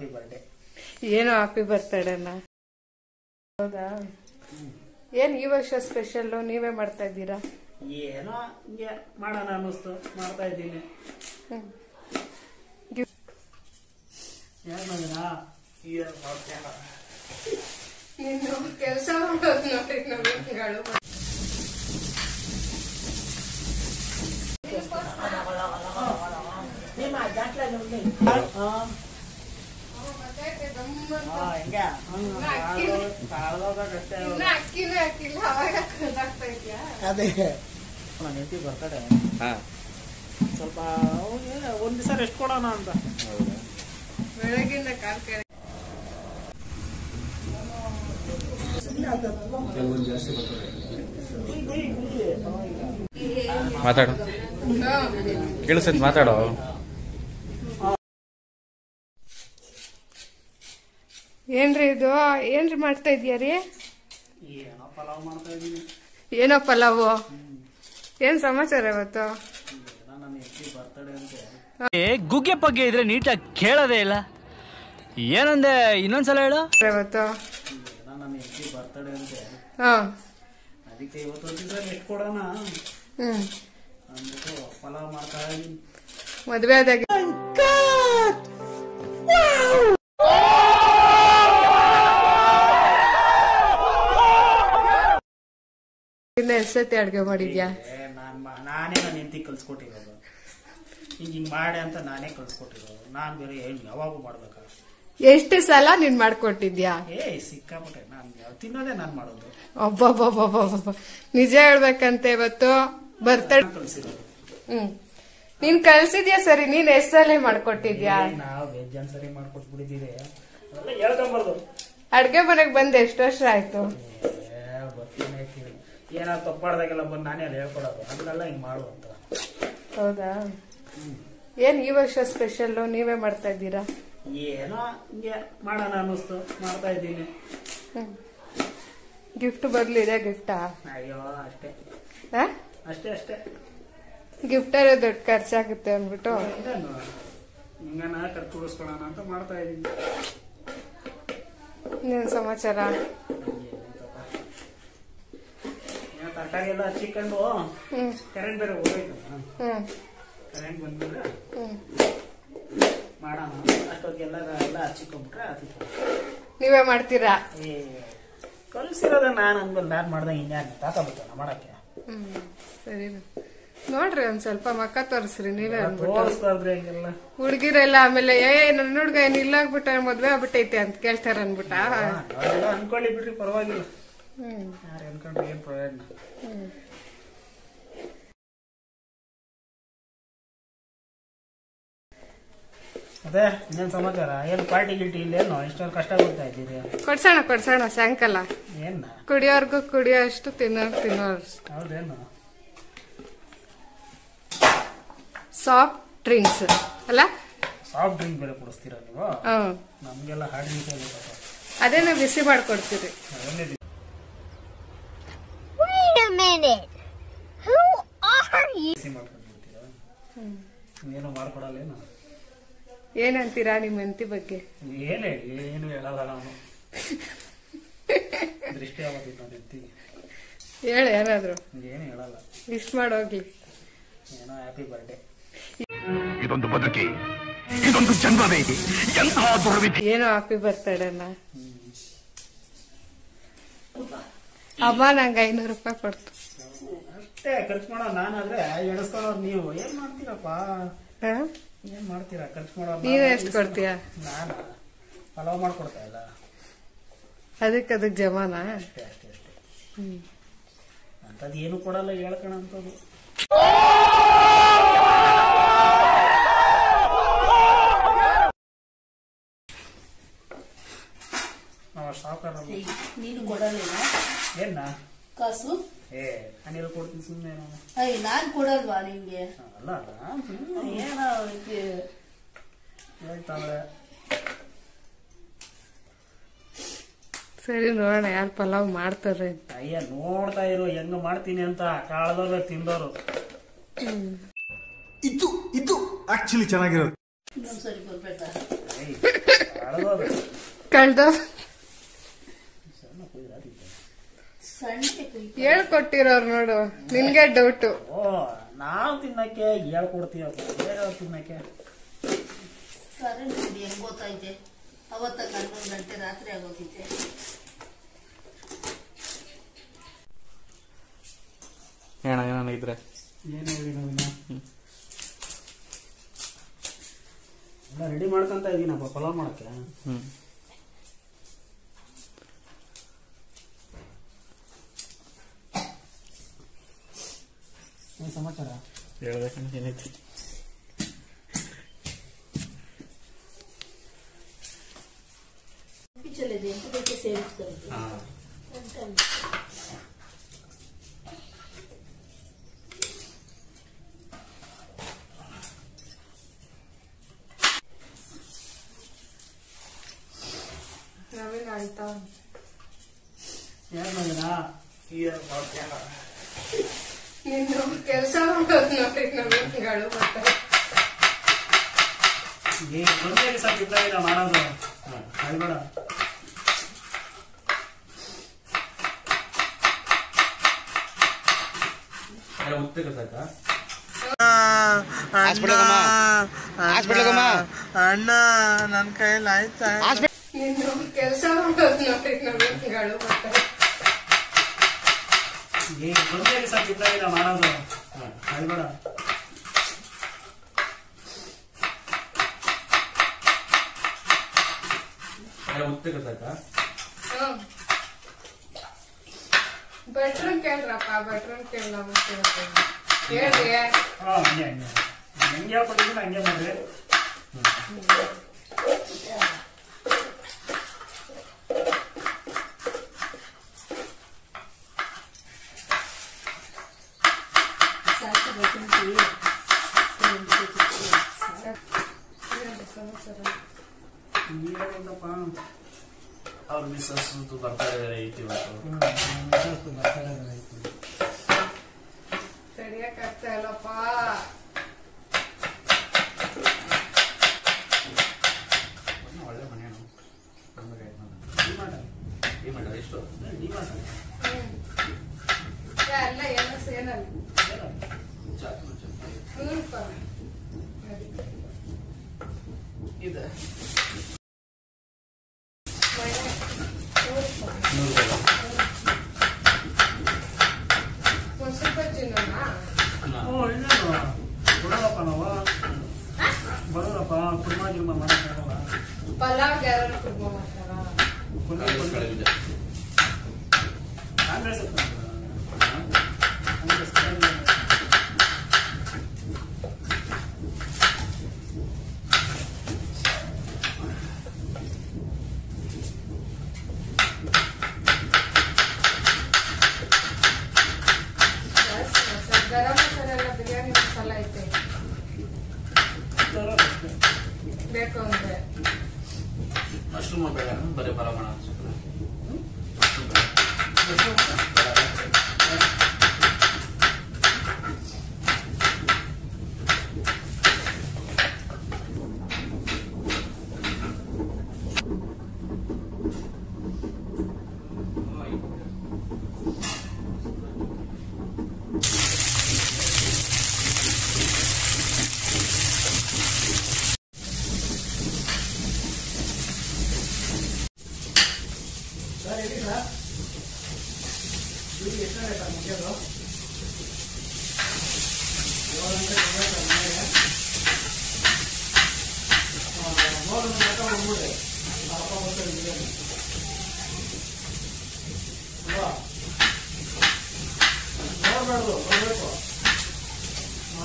Happy birthday. ಏನೋ happy birthday ಅಣ್ಣ. ಹೌದಾ? ಏನ್ ಈ ವರ್ಷ ಸ್ಪೆಷಲ್ ನೀವೇ ಮಾಡ್ತಾ ಇದ್ದೀರಾ? ಏನೋ ಹಿಂಗೆ ಮಾಡೋಣ ಅನ್ನಿಸ್ತು, ಮಾಡ್ತಾ ಇದ್ದೀನಿ. ನೀನು ಕೆಲಸ ಮಾಡೋದು ನೋಡಿ ನಮ್ಗಳು. ಅಕ್ಕಿನೂ ಹಾಕಿಲ್ಲ, ಅವಾಗ ಕಲ್ದಾಗ್ತಾ ಇದ್ಯಾ? ಅದೇ ನನ್ನ ಹೆಂಡತಿ ಬರ್ತಡೆ, ಸ್ವಲ್ಪ ಒಂದ್ ದಿವಸ ರೆಸ್ಟ್ ಕೊಡೋಣ ಅಂತ. ಬೆಳಗಿಂದ ಕಾರ್ಯಕ್ರಮ ಮಾತಾಡು, ಕೇಳಿಸತ್ ಮಾತಾಡೋ. ಏನ್ರಿ ಇದು? ಏನ್ರಿ ಮಾಡ್ತಾ ಇದ್ಯಾರಿ? ಏನೋ ಪಲಾವ್ ಮಾಡ್ತಾ ಇದೀನಿ. ಏನೋ ಪಲಾವು? ಏನ್ ಸಮಾಚಾರ ಇವತ್ತು? ನನ್ನ ಹೆಂಡತಿ ಬರ್ತಡೆ ಅಂತೆ. ಗುಗ್ಗೆ ಪಗ್ಗೆ ಇದ್ರೆ ನೀಟಾಗಿ ಕೇಳೋದೇ ಇಲ್ಲ. ಏನಂದೆ ಇನ್ನೊಂದ್ಸಲ ಹೇಳು. ಇವತ್ತು ನನ್ನ ಹೆಂಡತಿ ಬರ್ತಡೆ ಅಂತೆ, ಹಾ, ಅದಕ್ಕೆ ಇವತ್ತು ಒಂದು ದಿವಸ ರೆಸ್ಟ್ ಕೊಡೋಣ ಅಂದ್ಬಿಟ್ಟು ಪಲಾವ್ ಮಾಡ್ತಾ ಇದೀನಿ. ಮದ್ವೆ ಆದಾಗ ಎಷ್ಟೊತ್ತಿ ಅಡ್ಗೆ ಮಾಡಿದ್ಯಾ? ನಾನೇ ನನ್ನ ಹೆಂಡತಿ ಕಲ್ಸ್ಕೊಟ್ಟಿರೋದು, ಹಿಂಗ್ ಮಾಡಿ ಅಂತ ನಾನೇ ಕಲ್ಸ್ಕೊಟ್ಟಿರೋದು. ನಾನ್ ಬೇರೆ ಯಾವಾಗೂ ಮಾಡ್ಬೇಕಾ? ಎಷ್ಟು ಸಲ ನೀನ್ ಮಾಡ್ಕೊಟ್ಟಿದ್ಯಾ? ಸಿಕ್ಕಾಪಟ್ಟೆ. ನಾನ್ ತಿನ್ನೋದೇ ನಾನ್ ಮಾಡೋದು. ಒಬ್ಬ ನಿಜ ಹೇಳ್ಬೇಕಂತ ಇವತ್ತು ಬರ್ತಡೆ ಕಲ್ಸಿರೋದು. ನೀನ್ ಕಲ್ಸಿದ್ಯಾ ಸರಿ, ನೀನ್ ಎಷ್ಟ್ ಸಲ ಮಾಡ್ಕೊಟ್ಟಿದ್ಯಾ? ನಾವು ವೆಜ್ ಸರಿ ಮಾಡ್ಕೊಟ್ಬಿಟ್ಟಿದ್ದೀವಿ, ಅದೆಲ್ಲ ಹೇಳ್ಕೊಂಬಾರ್ದು. ಅಡ್ಗೆ ಮನೆಗ್ ಬಂದ್ ಎಷ್ಟು ವರ್ಷ ಆಯ್ತು? ಬರ್ತೀನಿ ಏನಾದ್ರು ತಪ್ಪಾಡ್ದಾಗೆಲ್ಲ ಬಂದು ನಾನೇ ಅಲ್ಲಿ ಹೇಳ್ಕೊಡೋದು, ಅದನ್ನೆಲ್ಲ ಹಿಂಗ್ ಮಾಡು ಅಂತ. ಹೌದಾ? ಏನ್ ಈ ವರ್ಷ ಸ್ಪೆಷಲ್ ನೀವೇ ಮಾಡ್ತಾ ಇದ್ದೀರಾ? ಏನೋ ಹಿಂಗೆ ಮಾಡೋಣ ಅನ್ನಿಸ್ತು, ಮಾಡ್ತಾ ಇದ್ದೀನಿ. ಗಿಫ್ಟ್ ಬರ್ಲಿದೆ? ಗಿಫ್ಟಾ? ಅಯ್ಯೋ ಅಷ್ಟೇ ಅಷ್ಟೇ ಅಷ್ಟೇ. ಗಿಫ್ಟ್ ದೊಡ್ಡ ಖರ್ಚಾಗುತ್ತೆ ಅಂದ್ಬಿಟ್ಟು ಹಿಂಗನ ಖರ್ಚು ಉಳಿಸ್ಕೊಳ್ಳೋಣ ಅಂತ ಮಾಡ್ತಾ ಇದ್ದೀನಿ. ಏನ್ ಸಮಾಚಾರ? ತರಕಾರಿ ಎಲ್ಲ ಹಚ್ಚಿಕೊಂಡು ಕರೆಂಟ್ ಬೇರೆ ಹೋಗೋಯ್ತು. ಕರೆಂಟ್ ಬಂದ್ಬಿಟ್ರೆ ಮಾಡೋಣ, ಅಷ್ಟೊತ್ತಿಗೆಲ್ಲ ಎಲ್ಲ ಹಚ್ಚಿಕೊಂಡ್ಬಿಟ್ರೆ ಆತಿತ್ತು. ನೀವೇ ಮಾಡ್ತೀರಾ? ಕಲ್ಸಿರೋದ ನಾನು ಅಂದ್ಮೇಲೆ ನಾನು ಮಾಡ್ದಂಗೆ ಇನ್ಯಾರು ತಾತ ಬರ್ತಾನ ಮಾಡಕ್ಕೆ. ಸರಿ ನೋಡ್ರಿ ಒಂದ್ ಸ್ವಲ್ಪ ಮಕ್ಕ ತೋರಿಸ್ರಿ ನೀವೇ ತೋರಿಸ್ಬಾರ್ದ್ರಿ ಹಂಗೆಲ್ಲ. ಹುಡ್ಗಿರೆಲ್ಲ ಆಮೇಲೆ ನನ್ನ ಹುಡ್ಗ ಏನ್ ಇಲ್ಲ ಆಗ್ಬಿಟ್ಟ ಮದ್ವೆ ಆಗ್ಬಿಟ್ಟೈತೆ ಅಂತ ಕೇಳ್ತಾರ ಅನ್ಬಿಟ್ಟ. ಅನ್ಕೊಳ್ಳಿ ಬಿಡ್ರಿ, ಪರವಾಗಿಲ್ಲ. ಯಾರು ಅನ್ಕೊಂಡ್ರೆ ಏನ್ ಪ್ರಯೋಜನ. ಅದೇ ಇನ್ನೇನ್ ಸಮಾಚಾರ? ಏನ್ ಪಾರ್ಟಿ ಗಿಲ್ಟಿ ಇಲ್ಲೇನು? ಇಷ್ಟೊಂದು ಕಷ್ಟ ಬರ್ತಾ ಇದ್ದೀರಿ. ಕೊಡ್ಸೋಣ ಸಾಯಂಕಾಲ. ಏನ್ ಕುಡಿಯೋರ್ಗು ಕುಡಿಯೋ ಅಷ್ಟು ತಿನ್ನೋಷ್ಟು. ಹೌದೇನು? ಸಾಫ್ಟ್ ಡ್ರಿಂಕ್ಸ್ ಅಲ್ಲ? ಸಾಫ್ಟ್ ಡ್ರಿಂಕ್ ಬೇರೆ ಕುಡಿಸ್ತೀರಾ ನೀವು? ನಮ್ಗೆಲ್ಲ ಹಾರ್ಡ್ ಡ್ರಿಂಕ್. ಅದೇನ ಬಿಸಿ ಮಾಡ್ಕೊಡ್ತೀರಿ. ಬಿಸಿ ಮಾಡ್ಕೊಂಡ್ಬಿಡ್ತೀರಾ? ಏನು ಮಾಡ್ಕೊಡಲ್ಲೇನು? ಏನಂತೀರಾ ನಿಮ್ ಹೆಂಡತಿ ಬಗ್ಗೆ? ಏನ್ ಹೇಳಿ, ಏನು ಹೇಳಲ್ಲ ನಾನು. ದೃಷ್ಟಿ ಆಗೋದಿಲ್ಲ ನನ್ನ ಹೆಂಡತಿಗೆ. ಹೇಳ ಏನಾದ್ರು. ಏನು ಹೇಳಲ್ಲ. ಇಷ್ಟ ಮಾಡೋಗ್ಲಿ. ಏನೋ ಹ್ಯಾಪಿ ಬರ್ಡೇ. ಇದೊಂದು ಬದುಕಿ, ಇದೊಂದು ಜನ್ಮವೇ, ಎಂತಹ ದುರ್ವಿಧಿ. ಏನೋ ಹ್ಯಾಪಿ ಬರ್ತಡೇ ಅಣ್ಣ. ಅಮ್ಮ ನಂಗೆ 500 ರೂಪಾಯಿ ಕೊಡ್ತು ಅಷ್ಟೇ ಖರ್ಚು ಮಾಡೋ. ನಾನಾದ್ರೆ ಎಣಿಸ್ಕೊಳ್ಳೋರು, ನೀವು ಏನ್ ಮಾಡ್ತೀರಪ್ಪ? ಏನ್ ಮಾಡ್ತೀರಾ ಖರ್ಚು ಮಾಡೋ? ನೀನ್ ಎಷ್ಟು ಕೊಡ್ತೀಯಾ? ನಾನು ಪಲಾವ್ ಮಾಡ್ಕೊಡ್ತಾ ಇಲ್ಲ, ಅದಕ್ಕೆ ಜಮಾನ. ಅಷ್ಟೇ ಅಷ್ಟೇ ಅಷ್ಟೇ. ಅಂತದ್ ಏನು ಕೊಡಲ್ಲ, ಹೇಳ್ಕಣ ಅಂತದ್ದು. ಸಾವುಕಾರ ನೀನು ಕೊಡಲಿಲ್ಲ ಏನ ಕಾಸು? ನಾನೆಲ್ಲ ಕೊಡ್ತೀನಿ ಸುಮ್ಮನೆ. ನಾನ್ ಕೊಡಲ್ವಾ ನಿಂಗೆ? ಅಲ್ಲ ಏನ ಹೇಳ್ತಾವ್ರೆ. ಸರಿ ನೋಡೋಣ ಯಾರು ಪಲಾವ್ ಮಾಡ್ತಾರೆ. ಅಯ್ಯ ನೋಡ್ತಾ ಇರು ಹೆಂಗ ಮಾಡ್ತೀನಿ ಅಂತ. ಕಾಳದವ್ರ ತಿಂದವರು. ಇದು ಆಕ್ಚುಲಿ ಚೆನ್ನಾಗಿರೋದು. ಇನ್ನೊಂದ್ಸರಿ ಬರ್ಬೇಕಾ? ಕಳ್ದ ಸಣ್ಣ ಹೇಳ್ಕೊಟ್ಟಿರೋರು ನೋಡು, ನಿನ್ಗೆ ಡೌಟು. ಓ ನಾವು ತಿನ್ನಕ್ಕೆ ಹೇಳ್ಕೊಡ್ತೀವಪ್ಪ, ಬೇರೆ ತಿನ್ನಕ್ಕೆ. ಕರೆಂಟ್ ಹೆಂಗ್ ಗೊತ್ತೈತೆ? ಅವತ್ತ 11 ಗಂಟೆ ರಾತ್ರಿ ಆಗೋಗಿದ್ದೆ. ಏನ ಇದ್ರೆ ಏನು ಹೇಳಿ ನಾವಿನ್ನ ಎಲ್ಲ ರೆಡಿ ಮಾಡ್ಕೊಂತ ಇದೀನಪ್ಪ ಪಲಾವ್ ಮಾಡಕ್ಕೆ. ಏನ್ ಸಮಾಚಾರ? ಹೇಳ್ಬೇಕಂತ ಏನೈತಿ? ಪಿಚ್ಚಲ್ಲಿದೆ ಎಂಟು ಗಂಟೆ ಸೇರಿಸ್ತಾರೆ. ನವೀನ್ ಆಯ್ತಾ? ಏನ್ ಮಾಡಿದ? ನೀನು ಕೆಲಸ ಮಾಡೋದು ನೋಡಿ ನವೀನ್ಗಳು ಬರ್ತಾರೆ. ಒಂದೇ ದಿವಸ ತಿಂಗಳಿಲ್ಲ ಮಾಡೋದು, ಕಾಯ್ಬೇಡ. ಅಣ್ಣ ನನ್ ಕೈಯಲ್ಲಿ ಆಯ್ತಾ? ನೀನು ಕೆಲಸ ಮಾಡೋದು ನೋಡಿ ನವೀನ್ಗಳು ಬರ್ತಾರೆ. ಒಂದೇ ದಿವಸ ತಿಂಗಳಿಲ್ಲ ಮಾಡೋದು, ಕಾಯ್ಬೇಡ. ಬೆಟ್ರನ್ ಕೇಳ್ರಪ್ಪ, ಬೆಟ್ರನ್ ಕೇಳ ಹೇಳ್ರಿ. ಹಂಗೆ ಹೆಂಗೆ ಹೇಳ್ಕೊಟ್ಟಿದ್ದೀನಿ ಹಂಗೆ ಮಾಡ್ರಿ. ಅವ್ರ ಮಿಸ್ಸಸ್ ಬರ್ತಾರೆ ಐತಿ ಸರಿಯಾಗ್ತಾ ಇಲ್ಲಪ್ಪ. ಒಳ್ಳೆ ಮನೆ ಎಷ್ಟು ಎಲ್ಲ ಎಲ್ಲ ಸೇನಲ್ಲ ಇದೆ. ಮೊಸರು ಬಜ್ಜಿನಾ? ಇನ್ನೇನು ಬರೋದಪ್ಪ ನಾವು, ಬರೋದಪ್ಪ ಕುರ್ಮಾ ಗಿರ್ಮಾ ಮಾಡೋಕ್ಕಾಗಲ್ಲ. ಪಲಾವ್ಗೆ ಯಾರು ಕುರ್ಮಾ ಮಾಡ್ತಾರ? ಕಾಂಗ್ರೆಸ್ ಗರಂ ಮಸಾಲ ಎಲ್ಲ ಬಿರಿಯಾನಿ ಮಸಾಲ ಐತೆ ಬೇಕು ಅಂದ್ರೆ. ಮಶ್ರೂಮ್ ಬೇಡ, ಬರೀ ಪಲಾವ್ ಮಾಡೋಣ. ನೋಡ್ಬಾರ್ದು, ಬರ್ಬೇಕು.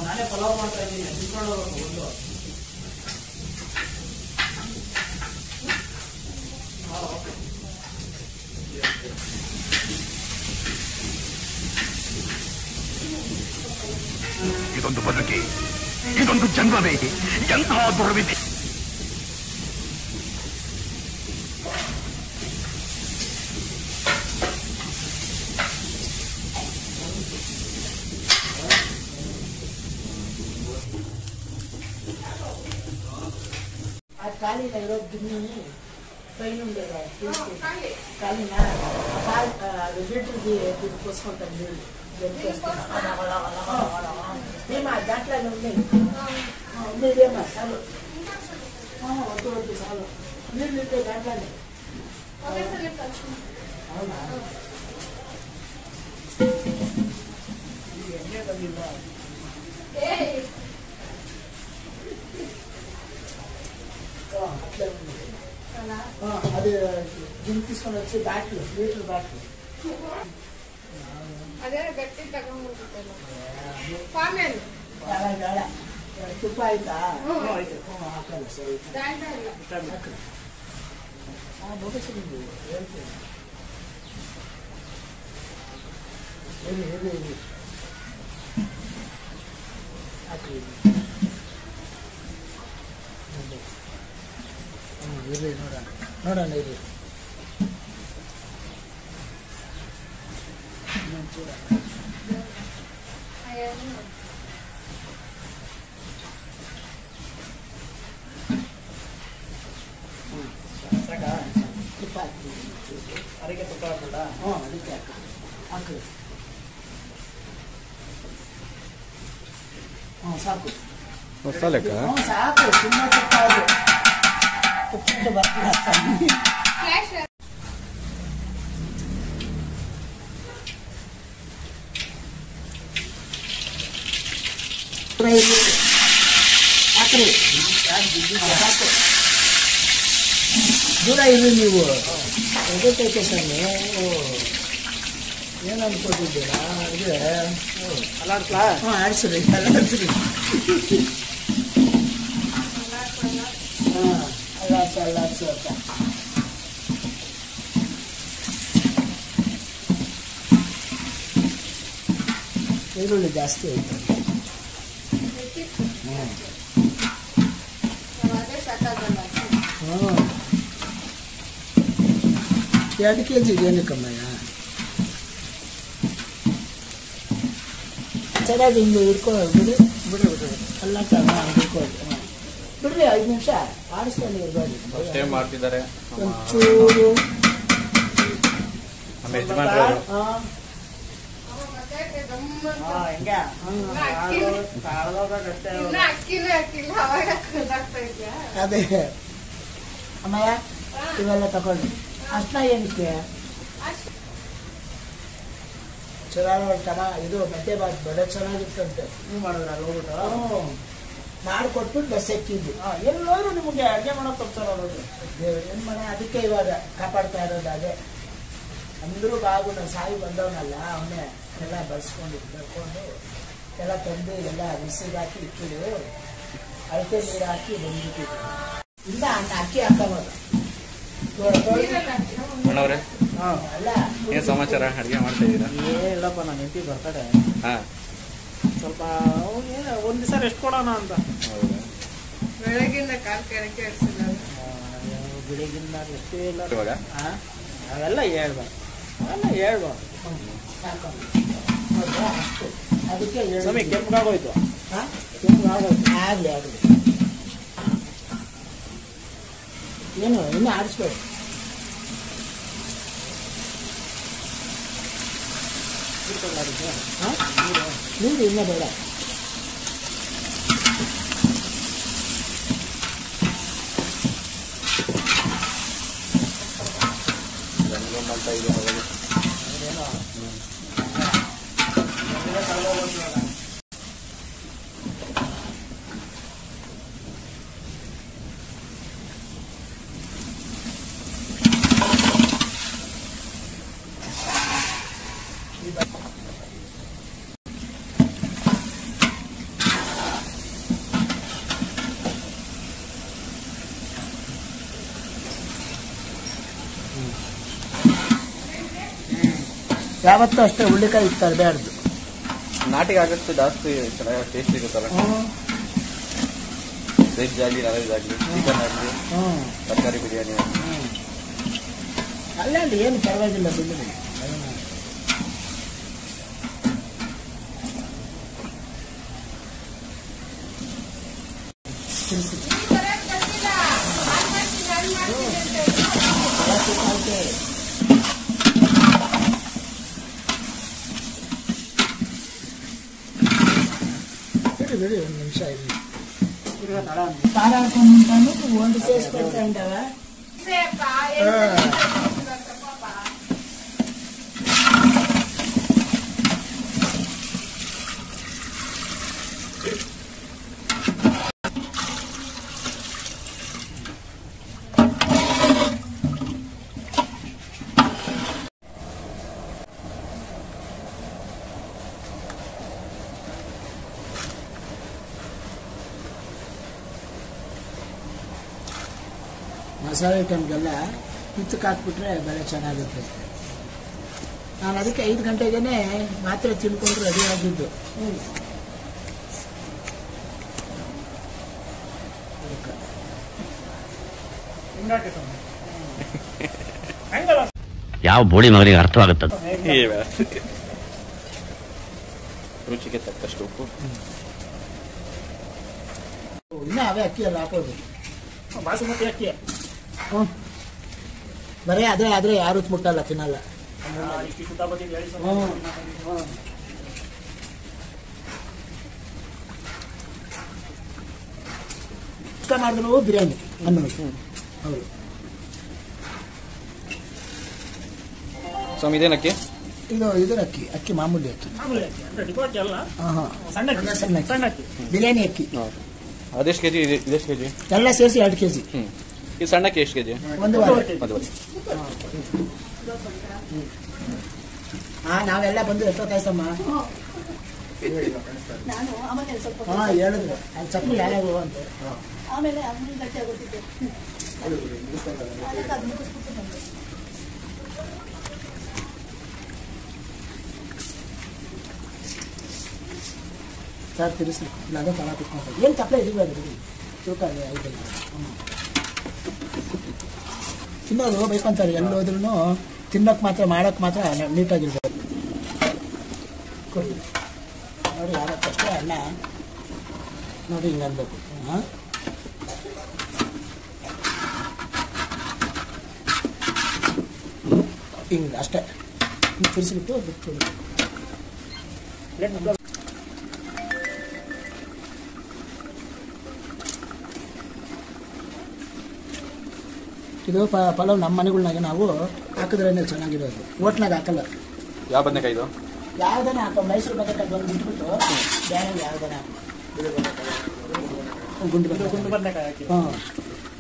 ನಾನೇ ಪಲಾವ್ ಮಾಡ್ತಾ ಇದ್ದೀನಿ, ತಿನ್ಕೊಂಡು ಹೋಗ್ಬೇಕು ಒಂದು. ಇದೊಂದು ಬದುಕಿ, ಇದೊಂದು ಜನ್ಮವೇ, ಎಂತಹ ದುರ್ವಿಧಿ. ಕಾಲಿನ ಇರೋ ಗಿನ್ನಿ ಕೈನುಂಡೆ ಕಾಲಿನ ಲಿಟ್ರಿಗೆ ಕೊಸ್ಕೊಂತಾರೆ ನೀಮ್ಮ ದಾಟ್ಲ ನೀರೇಮ್ಮ ಸಾಲು ಒತ್ತು ಸಾಲು ನೀರು ದಾಟ್ಲಾನೆ ಹೌದಾ ಎಣ್ಣೆ ಬಂದಿಲ್ಲ ಅದು ಜಿಮ್ తీసుకొని వచ్చి బ్యాట్లు లీటర్ బ్యాట్లు ಅದೇ ಗಟ್ಟಿ ತಗೊಂಡ್ಬಿಡ್ತಲ್ಲ ಪಾಮೇಲೆ ಬೇಡ ತುಪ್ಪ ಆಯ್ತಾ ಹಾಕಲ್ಲ ಸರಿ ಬೋಗಸಿದ್ದು ಹೇಳ್ತೀನಿ ಹೇಳಿ ಹಾಕಿ ಇರ್ರಿ ನೋಡೋಣ ಇರ್ರಿ ತುಪ್ಪ ಹಾಕಿ ಅದಕ್ಕೆ ತುಪ್ಪ ಹಾಕಲ್ಲ ಅದಕ್ಕೆ ಹಾಕಿ ಸಾಕು ಸಾಕು ತುಂಬ ತುಪ್ಪ ಅದು ತುಪ್ಪ ಬರ್ತೀನಿ ಹಾಕ್ರಿ ಸಾಕು ದೂರ ಇರಿ ನೀವು ಎದಕ್ಕೈತೆ ಸ್ವಾಮಿ ಏನು ಅನ್ಕೊತಿದ್ದೀರಾ ಇದು ಅಲ್ಲಾಡ್ಸ್ಲಾ ಆಡ್ಸ್ರಿ ಅಲ್ಲಾಡ್ಸ್ರಿ ಅಲ್ಲಾಡ್ಸು ಅಂತ ಈರುಳ್ಳಿ ಜಾಸ್ತಿ ಐತೆ ಹ್ಞೂ 2 kg ಏನಕ್ಕಮ್ಮಯ್ಯ ಚೆನ್ನಾಗಿ ಹಿಂಗೆ ಬಿಡ್ರಿ ಎಲ್ಲ ಹಿಡ್ಕೊಳ್ಳಿ ಬಿಡ್ರಿ 5 ನಿಮಿಷ ಆಡಿಸ್ತಾನೆ ಇರ್ಬೇಡಿ ಮಾಡ್ತಿದ್ದಾರೆ ಒಂಚೂರು ಅದೇ ಅಮ್ಮಯ್ಯ ಇವೆಲ್ಲ ತಗೊಳ್ಳಿ ಅಷ್ಟನ್ನ ಏನಕ್ಕೆ ಚೆನ್ನಾಗಿ ಇದು ಮೆತ್ತೆ ಬಾತ್ ಬಡ ಚೆನ್ನಾಗಿತ್ತಂತೆ ನೀವು ಮಾಡಿದ್ರ ಅಲ್ಲಿ ಹೋಗ್ಬಿಟ್ಟು ಮಾಡಿಕೊಟ್ಬಿಟ್ಟು ಬಸ್ ಎಕ್ಕಿದ್ದು ಎಲ್ಲರೂ ನಿಮಗೆ ಅಡುಗೆ ಮಾಡೋಕೆ ತಪ್ಪಾರ ನೋಡ್ರಿ ದೇವ್ರು ಏನು ಮಾಡ ಅದಕ್ಕೆ ಇವಾಗ ಕಾಪಾಡ್ತಾ ಇರೋದು ಅದೇ ಅಂದರೂ ಬಾಬು ನಾನು ಸಾಯಿ ಬಂದವನಲ್ಲ ಅವನೇ ಎಲ್ಲ ಬಳಸ್ಕೊಂಡು ಎಲ್ಲ ತಂದು ಎಲ್ಲ ಬಿಸಿಗೆ ಹಾಕಿ ಇಟ್ಟಿದ್ದು ಅಳತೆ ನೀರು ಹಾಕಿ ಬಂದ್ಬಿಟ್ಟಿದ್ದು ಇಲ್ಲ ಅಕ್ಕಿ ಹಾಕೋದು ಅಲ್ಲ ಏನ್ ಸಮಾಚಾರ ಅಡುಗೆ ಮಾಡ್ತಾ ಇದ್ದೀರಾ ಇಲ್ಲಪ್ಪ ನಾನು ಹೆಂಡತಿ ಬರ್ತಾಡೆ ಹಾಂ ಸ್ವಲ್ಪ ಒಂದು ದಿವಸ ರೆಸ್ಟ್ ಕೊಡೋಣ ಅಂತ ಹೌದಾ ಬೆಳಗಿಂದ ಕಾಲ್ ಕೆಳಕ್ಕೆ ಇಡ್ಸಿಲ್ಲ ಬೆಳಿಗಿಂದ ರೆಸ್ಟೇ ಇಲ್ಲ ಇವಾಗ ಅವೆಲ್ಲ ಹೇಳ್ಬಾರ್ದು ಅದಕ್ಕೆ ಸ್ವಾಮಿ ಕೆಂಪಗಾಗೋಯ್ತು ಆಗಲಿ ಏನು ಇನ್ನೂ ಆಡಿಸ್ಬೇಕು ನೀರು ಇನ್ನೂ ಬೇಡ ಮಾಡ್ತಾ ಇದ್ದೀರಾ ಯಾವತ್ತೂ ಅಷ್ಟೇ ಹುಳ್ಳಿಕಾಯಿ ತರಬೇಡ್ದು ನಾಟಿಗೆ ಆಗಷ್ಟು ಜಾಸ್ತಿ ಚೆನ್ನಾಗಿ ಟೇಸ್ಟ್ ಇರುತ್ತಲ್ಲ ವೆಜ್ ಆಗಲಿ ನಾನ್ ವೆಜ್ ಆಗಲಿ ಚಿಕನ್ ಆಗಲಿ ತರಕಾರಿ ಬಿರಿಯಾನಿ ಅಲ್ಲೇ ಅಲ್ಲಿ ಏನು ಪರವಾಗಿಲ್ಲ ಬಿಡಿ ಅಷ್ಟೇ. ಬಿಡಿ ಒಂದು ನಿಮಿಷ ಇಲ್ಲಿ ಖಾರ ಹಾಕೊಂಡು ಒಂದು ಸೇರಿಸಿ ಕೊಡ್ತಾ ಉಂಟವ. ಮಸಾಲೆ ಐಟಮ್ಗೆಲ್ಲ ಮಿತ್ತಕ್ಕೆ ಹಾಕ್ಬಿಟ್ರೆ ಬೆಳೆ ಚೆನ್ನಾಗುತ್ತೆ. ನಾನು ಅದಕ್ಕೆ 5 ಗಂಟೆಗೆ ಮಾತ್ರೆ ತಿನ್ಕೊಂಡು ರೆಡಿ ಆಗಿದ್ದು. ಯಾವ ಬೋಳಿ ಮಗನಿಗೆ ಅರ್ಥವಾಗುತ್ತದೆ? ರುಚಿಗೆ ತಕ್ಕಷ್ಟು ಉಪ್ಪು. ಇನ್ನೂ ಅವೇ ಅಕ್ಕಿಯಲ್ಲಿ ಹಾಕೋದು. ಬಾಸುಮತಿ ಅಕ್ಕಿ ಬರೀ ಅದೇ ಆದ್ರೆ ಯಾರು ಮುಟ್ಟಲ್ಲ, ತಿನ್ನಲ್ಲ. ಇಷ್ಟ ಮಾಡಿದ್ರು ಬಿರಿಯಾನಿ ಅನ್ನೋದು. ಹೌದು ಸ್ವಾಮಿ ಇದೇನಕ್ಕೆ? ಇದರ ಅಕ್ಕಿ ಮಾಮೂಲಿ ಅಕ್ಕಿ. ಸಣ್ಣ ಅಕ್ಕಿ ಬಿರಿಯಾನಿ ಅಕ್ಕಿ ಅದೆಷ್ಟು ಕೆಜಿ? ಇದೆಷ್ಟು ಕೆಜಿ? ಎಲ್ಲ ಸೇರಿಸಿ 2 kg. ಈ ಸಣ್ಣಕ್ಕೆ ಎಷ್ಟು ಕೆಜಿ? 1.5. ನಾವೆಲ್ಲ ಬಂದು ಎಷ್ಟೊತ್ತಾಯ್ತಮ್ಮ? ನಾನು ಆಮೇಲೆ ಸ್ವಲ್ಪ ಹೇಳಿದ್ರು ಅಲ್ಲಿ ಚಟ್ನಿ ಯಾರ್ಯಾರು ಅಂತ. ಆಮೇಲೆ 11 ಗಂಟೆ ಆಗೋತಿದ್ದೆ. ಅದಕ್ಕೆ ಅದು ಮುಗಿಸ್ಬಿಟ್ಟು ಬಂದೆ. ಸರ್ ತಿರ್ಸಿ ಇಲ್ಲಾಂದ್ರೆ ತಳ ಕುತ್ಕೊಂಡು ಏನು ತಪ್ಪಲೆ ಇರಬೇಡಿ ತೂಕ ಐದು ತಿನ್ನೋದು ಬೇಕಂತಾರೆ. ಎಲ್ಲಿ ಹೋದ್ರೂ ತಿನ್ನೋಕೆ ಮಾತ್ರ ಮಾಡೋಕೆ ಮಾತ್ರ ನೀಟಾಗಿರ್ಬೇಕು. ನೋಡಿ ಯಾರಕ್ಕಷ್ಟೇ ಅನ್ನ ನೋಡಿ ಹಿಂಗೆ ಅನ್ಬೇಕು. ಹಾಂ ಹಿಂಗೆ ಅಷ್ಟೇ ತಿರ್ಸಿಬಿಟ್ಟು ಬಿಟ್ಟು ಇದು ಪಲಾವ್ ನಮ್ಮ ಮನೆಗಳ್ನಾಗೆ ನಾವು ಹಾಕಿದ್ರೇ ಚೆನ್ನಾಗಿರೋದು. ಹೋಟ್ನಾಗ ಹಾಕಲ್ಲ. ಯಾವ ಬದನೆಕಾಯಿ ಇದು? ಯಾವ್ದಾನ ಹಾಕೋ ಮೈಸೂರು ಬದನೆಕಾಯಿ ಬಂದು ಬಿಟ್ಬಿಟ್ಟು ಬೇರೆ ಯಾವ್ದಾನ ಗುಂಡು ಬದನೆಕಾಯಿ ಹಾಕಿ ಹಾಂ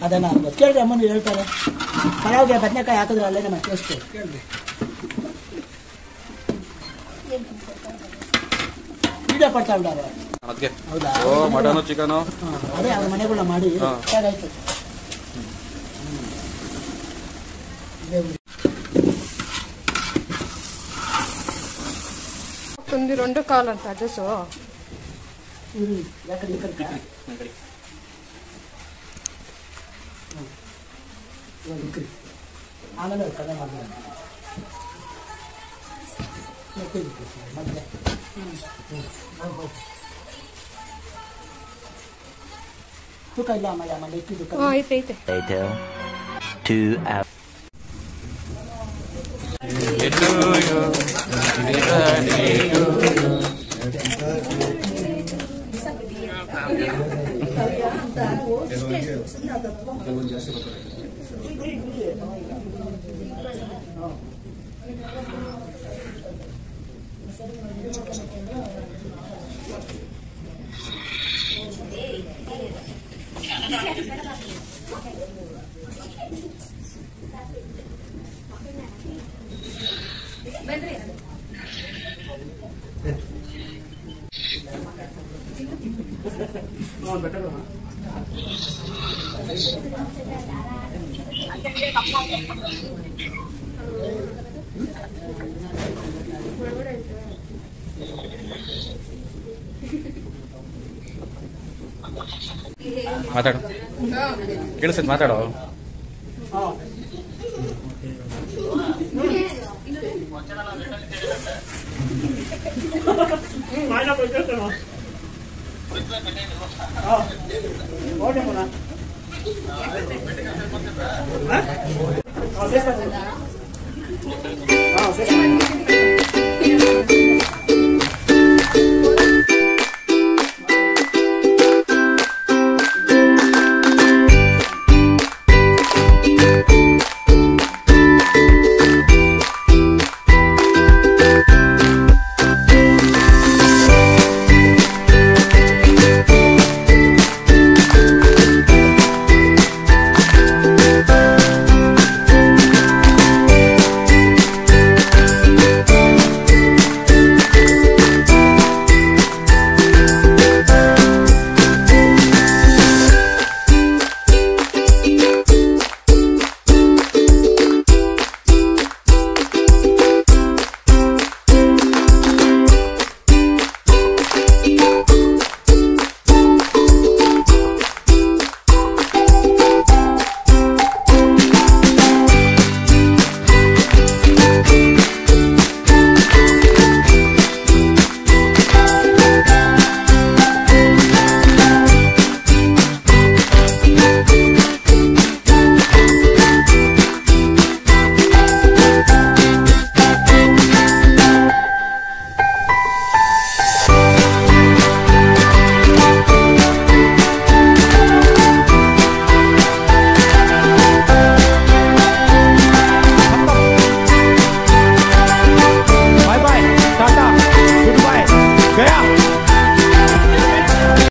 ಅದನ್ನ ಹಾಕ್ಬೋದು. ಕೇಳಿರಿ ಅಮ್ಮನ ಹೇಳ್ತಾರೆ ಪಲಾವ್ಗೆ ಬದನೆಕಾಯಿ ಹಾಕಿದ್ರೆ ಅಲ್ಲೇ ನಮ್ಮ ಟೇಸ್ಟ್ ಕೇಳಿರಿ. ವಿಡಿಯೋ ಕೊಡ್ತಾ ಬಿಡಾರ. ಅದಕ್ಕೆ ಹೌದಾ? ಓ ಮಟನು ಚಿಕನು ಅದೇ ಅವ್ರ ಮನೆಗಳನ್ನ ಮಾಡಿ ಹೇಗಾಯ್ತು. తుంది 2 కాలు అంట అడ్రస్ ಆಮೇಲೆ ಕಡೆ ಮಾಡಿ ತೂಕ ಇಲ್ಲ ಆಮೇಲೆ ಆಮೇಲೆ ಇಕ್ಕಿದ್ದು ಐತೆ 2 hours. ಮಾತಾಡು ಕೇಳಿಸ್ತೈತೆ ಮಾತಾಡೋ. ಸೇರ್ಸ್ಕೊಂಡು.